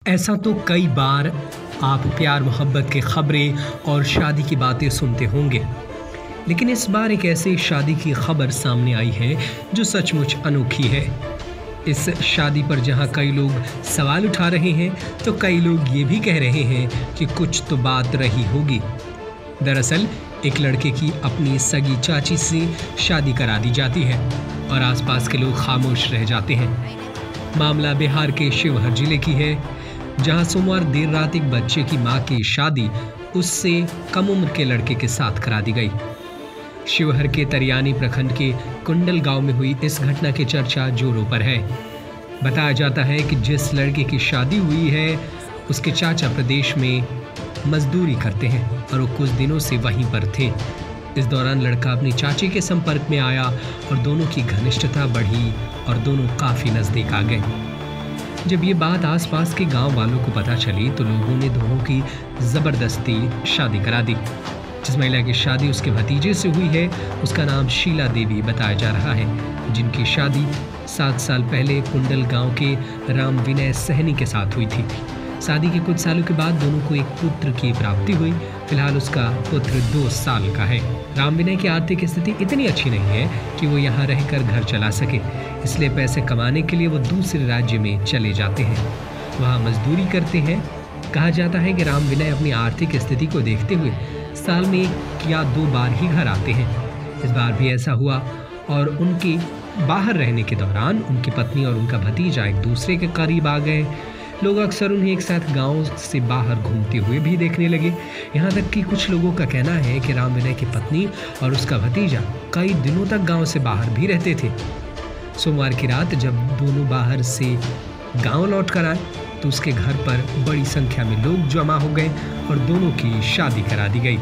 ऐसा तो कई बार आप प्यार मोहब्बत की खबरें और शादी की बातें सुनते होंगे, लेकिन इस बार एक ऐसी शादी की खबर सामने आई है जो सचमुच अनोखी है। इस शादी पर जहां कई लोग सवाल उठा रहे हैं तो कई लोग ये भी कह रहे हैं कि कुछ तो बात रही होगी। दरअसल एक लड़के की अपनी सगी चाची से शादी करा दी जाती है और आसपास के लोग खामोश रह जाते हैं। मामला बिहार के शिवहर जिले की है, जहां सोमवार देर रात एक बच्चे की मां की शादी उससे कम उम्र के लड़के के साथ करा दी गई। शिवहर के तरियानी प्रखंड के कुंडल गांव में हुई इस घटना की चर्चा जोरों पर है। बताया जाता है कि जिस लड़के की शादी हुई है उसके चाचा प्रदेश में मजदूरी करते हैं और वो कुछ दिनों से वहीं पर थे। इस दौरान लड़का अपनी चाची के संपर्क में आया और दोनों की घनिष्ठता बढ़ी और दोनों काफी नजदीक आ गए। जब ये बात आसपास के गांव वालों को पता चली तो लोगों ने दोनों की जबरदस्ती शादी करा दी। जिस महिला की शादी उसके भतीजे से हुई है उसका नाम शीला देवी बताया जा रहा है, जिनकी शादी 7 साल पहले कुंडल गांव के राम विनय सहनी के साथ हुई थी। शादी के कुछ सालों के बाद दोनों को एक पुत्र की प्राप्ति हुई। फिलहाल उसका पुत्र 2 साल का है। राम विनय की आर्थिक स्थिति इतनी अच्छी नहीं है कि वो यहाँ रहकर घर चला सके, इसलिए पैसे कमाने के लिए वो दूसरे राज्य में चले जाते हैं, वहाँ मजदूरी करते हैं। कहा जाता है कि राम विनय अपनी आर्थिक स्थिति को देखते हुए साल में 1 या 2 बार ही घर आते हैं। इस बार भी ऐसा हुआ और उनके बाहर रहने के दौरान उनकी पत्नी और उनका भतीजा एक दूसरे के करीब आ गए। लोग अक्सर उन्हें एक साथ गांव से बाहर घूमते हुए भी देखने लगे। यहाँ तक कि कुछ लोगों का कहना है कि राम विनय की पत्नी और उसका भतीजा कई दिनों तक गांव से बाहर भी रहते थे। सोमवार की रात जब दोनों बाहर से गांव लौट कर आए तो उसके घर पर बड़ी संख्या में लोग जमा हो गए और दोनों की शादी करा दी गई।